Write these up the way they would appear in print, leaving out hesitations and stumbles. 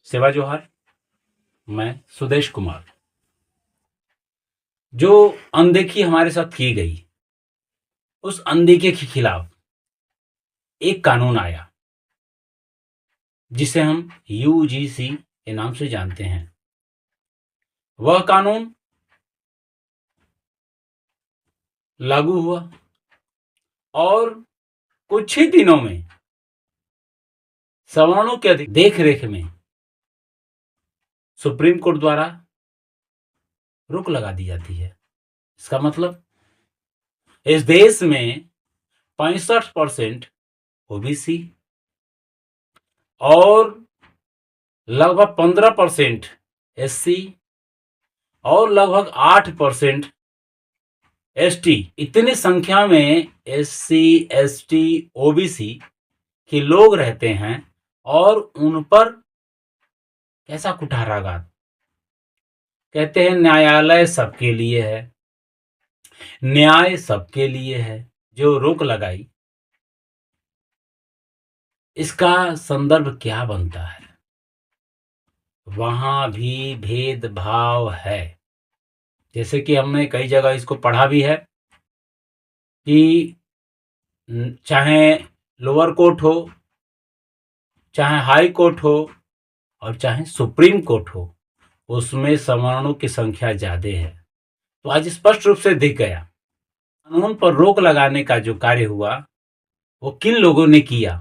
सेवा जोहार। मैं सुदेश कुमार। जो अनदेखी हमारे साथ की गई, उस अनदेखी के खिलाफ एक कानून आया जिसे हम यूजीसी के नाम से जानते हैं। वह कानून लागू हुआ और कुछ ही दिनों में सवर्णों के देख रेख में सुप्रीम कोर्ट द्वारा रोक लगा दी जाती है। इसका मतलब इस देश में 65% ओबीसी और लगभग 15% एससी और लगभग 8% एसटी, इतनी संख्या में एससी, एसटी, ओबीसी के लोग रहते हैं और उन पर कैसा कुठाराघात। कहते हैं न्यायालय सबके लिए है, न्याय सबके लिए है। जो रोक लगाई, इसका संदर्भ क्या बनता है? वहां भी भेदभाव है। जैसे कि हमने कई जगह इसको पढ़ा भी है कि चाहे लोअर कोर्ट हो, चाहे हाई कोर्ट हो और चाहे सुप्रीम कोर्ट हो, उसमें सवर्णों की संख्या ज्यादा है। तो आज स्पष्ट रूप से दिख गया कानून पर रोक लगाने का जो कार्य हुआ वो किन लोगों ने किया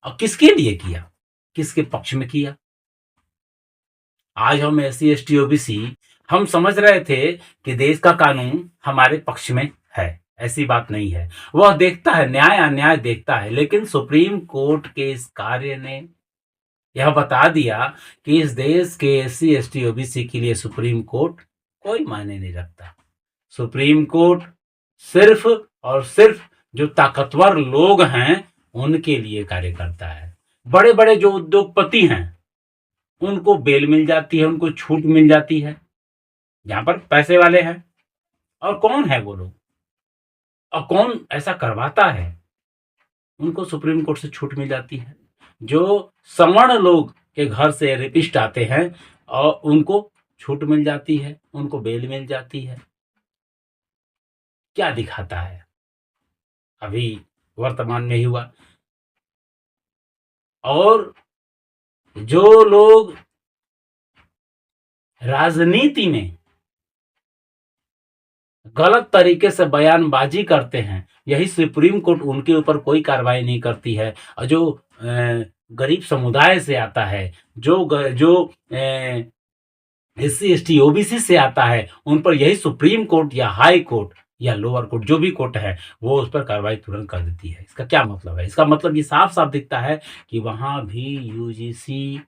और किसके लिए किया, किसके पक्ष में किया। आज हम एससी, एसटी, ओबीसी हम समझ रहे थे कि देश का कानून हमारे पक्ष में है। ऐसी बात नहीं है। वह देखता है, न्याय अन्याय देखता है, लेकिन सुप्रीम कोर्ट के इस कार्य ने यह बता दिया कि इस देश के एससी, एसटी, ओबीसी के लिए सुप्रीम कोर्ट कोई मायने नहीं रखता। सुप्रीम कोर्ट सिर्फ और सिर्फ जो ताकतवर लोग हैं उनके लिए कार्य करता है। बड़े बड़े जो उद्योगपति हैं उनको बेल मिल जाती है, उनको छूट मिल जाती है, जहां पर पैसे वाले हैं। और कौन है वो लोग और कौन ऐसा करवाता है, उनको सुप्रीम कोर्ट से छूट मिल जाती है। जो सवर्ण लोग के घर से रेपिस्ट आते हैं और उनको छूट मिल जाती है, उनको बेल मिल जाती है। क्या दिखाता है? अभी वर्तमान में ही हुआ। और जो लोग राजनीति में गलत तरीके से बयानबाजी करते हैं, यही सुप्रीम कोर्ट उनके ऊपर कोई कार्रवाई नहीं करती है। और जो गरीब समुदाय से आता है, जो एससी, एसटी, ओबीसी से आता है, उन पर यही सुप्रीम कोर्ट या हाई कोर्ट या लोअर कोर्ट, जो भी कोर्ट है, वो उस पर कार्रवाई तुरंत कर देती है। इसका क्या मतलब है? इसका मतलब ये साफ साफ दिखता है कि वहां भी यूजीसी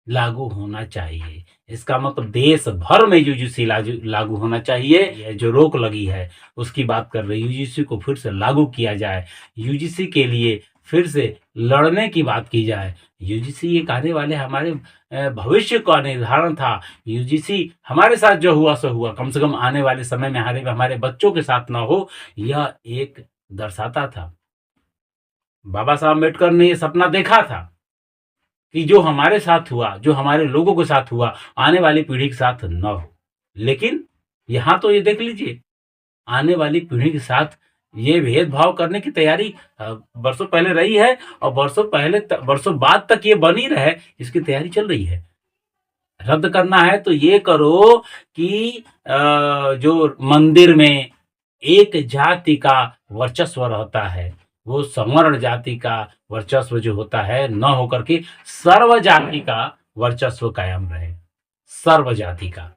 लागू होना चाहिए। इसका मतलब देश भर में यूजीसी लागू होना चाहिए। ये जो रोक लगी है उसकी बात कर रहे, यूजीसी को फिर से लागू किया जाए, यूजीसी के लिए फिर से लड़ने की बात की जाए। यूजीसी एक आने वाले हमारे भविष्य का निर्धारण था। यूजीसी हमारे साथ जो हुआ सो हुआ, कम से कम आने वाले समय में हमारे बच्चों के साथ ना हो, यह एक दर्शाता था। बाबा साहब अम्बेडकर ने यह सपना देखा था कि जो हमारे साथ हुआ, जो हमारे लोगों के साथ हुआ, आने वाली पीढ़ी के साथ न हो। लेकिन यहां तो ये देख लीजिए, आने वाली पीढ़ी के साथ ये भेदभाव करने की तैयारी बरसों पहले रही है और बरसों बाद तक ये बनी रहे, इसकी तैयारी चल रही है। रद्द करना है तो ये करो कि जो मंदिर में एक जाति का वर्चस्व रहता है, वो सवर्ण जाति का वर्चस्व जो होता है न होकर के सर्व जाति का वर्चस्व कायम रहे। सर्व जाति का,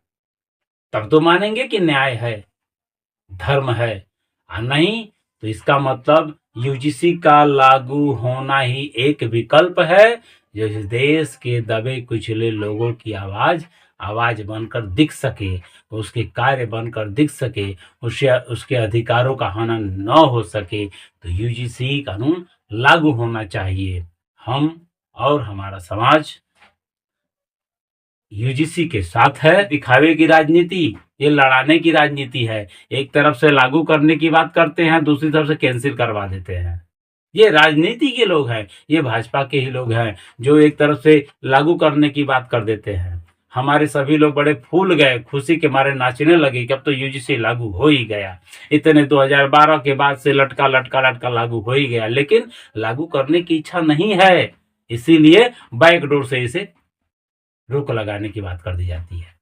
तब तो मानेंगे कि न्याय है, धर्म है। नहीं तो इसका मतलब यूजीसी का लागू होना ही एक विकल्प है, जो इस देश के दबे कुचले लोगों की आवाज बनकर दिख सके, उसके कार्य बनकर दिख सके, उसके अधिकारों का हनन न हो सके। तो यूजीसी कानून लागू होना चाहिए। हम और हमारा समाज यूजीसी के साथ है। दिखावे की राजनीति, ये लड़ाने की राजनीति है। एक तरफ से लागू करने की बात करते हैं, दूसरी तरफ से कैंसिल करवा देते हैं। ये राजनीति के लोग हैं, ये भाजपा के ही लोग हैं जो एक तरफ से लागू करने की बात कर देते हैं। हमारे सभी लोग बड़े फूल गए, खुशी के मारे नाचने लगे कि अब तो यूजीसी लागू हो ही गया। इतने 2012 के बाद से लटका लटका लटका लागू हो ही गया, लेकिन लागू करने की इच्छा नहीं है, इसीलिए बैकडोर से इसे रोक लगाने की बात कर दी जाती है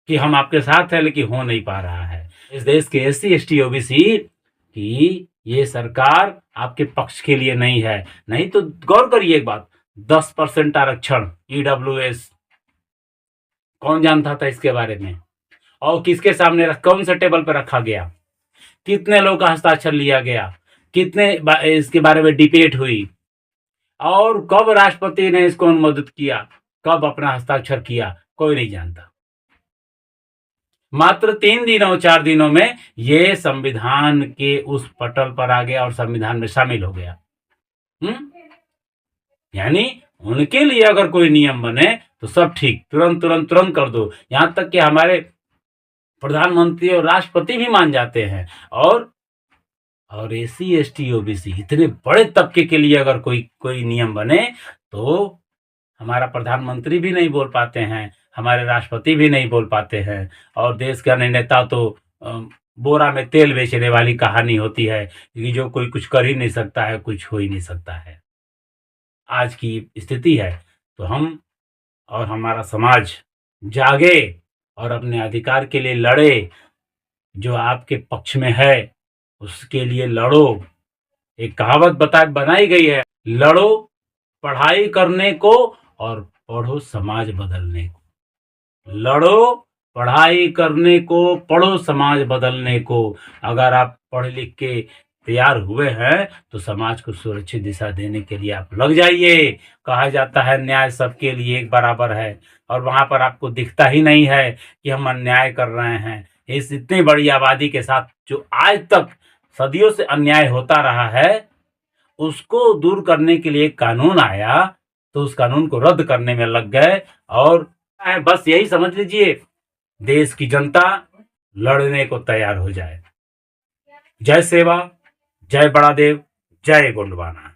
कि हम आपके साथ हैं, लेकिन हो नहीं पा रहा है। इस देश के एससी एसटी ओबीसी कि ये सरकार आपके पक्ष के लिए नहीं है। नहीं तो गौर करिए एक बात, 10% आरक्षण ईडब्ल्यूएस, कौन जानता था इसके बारे में? और किसके सामने कौन से टेबल पर रखा गया? कितने लोग का हस्ताक्षर लिया गया? कितने इसके बारे में डिबेट हुई? और कब राष्ट्रपति ने इसको अनुमोदित किया, कब अपना हस्ताक्षर किया, कोई नहीं जानता। मात्र 3 दिनों 4 दिनों में ये संविधान के उस पटल पर आ गया और संविधान में शामिल हो गया। यानी उनके लिए अगर कोई नियम बने तो सब ठीक, तुरंत तुरंत तुरंत कर दो। यहां तक कि हमारे प्रधानमंत्री और राष्ट्रपति भी मान जाते हैं। और एससी एसटी ओबीसी इतने बड़े तबके के लिए अगर कोई नियम बने तो हमारा प्रधानमंत्री भी नहीं बोल पाते हैं, हमारे राष्ट्रपति भी नहीं बोल पाते हैं। और देश के अन्य नेता तो बोरा में तेल बेचने वाली कहानी होती है कि जो कोई कुछ कर ही नहीं सकता है, कुछ हो ही नहीं सकता है। आज की स्थिति है तो हम और हमारा समाज जागे और अपने अधिकार के लिए लड़े। जो आपके पक्ष में है उसके लिए लड़ो। एक कहावत बनाई गई है, लड़ो पढ़ाई करने को और पढ़ो समाज बदलने को। लड़ो पढ़ाई करने को, पढ़ो समाज बदलने को। अगर आप पढ़ लिख के तैयार हुए हैं तो समाज को सुरक्षित दिशा देने के लिए आप लग जाइए। कहा जाता है न्याय सबके लिए एक बराबर है, और वहां पर आपको दिखता ही नहीं है कि हम अन्याय कर रहे हैं। इस इतनी बड़ी आबादी के साथ जो आज तक सदियों से अन्याय होता रहा है, उसको दूर करने के लिए कानून आया तो उस कानून को रद्द करने में लग गए। और बस यही समझ लीजिए, देश की जनता लड़ने को तैयार हो जाए। जय सेवा, जय बड़ा देव, जय गोंडवाना।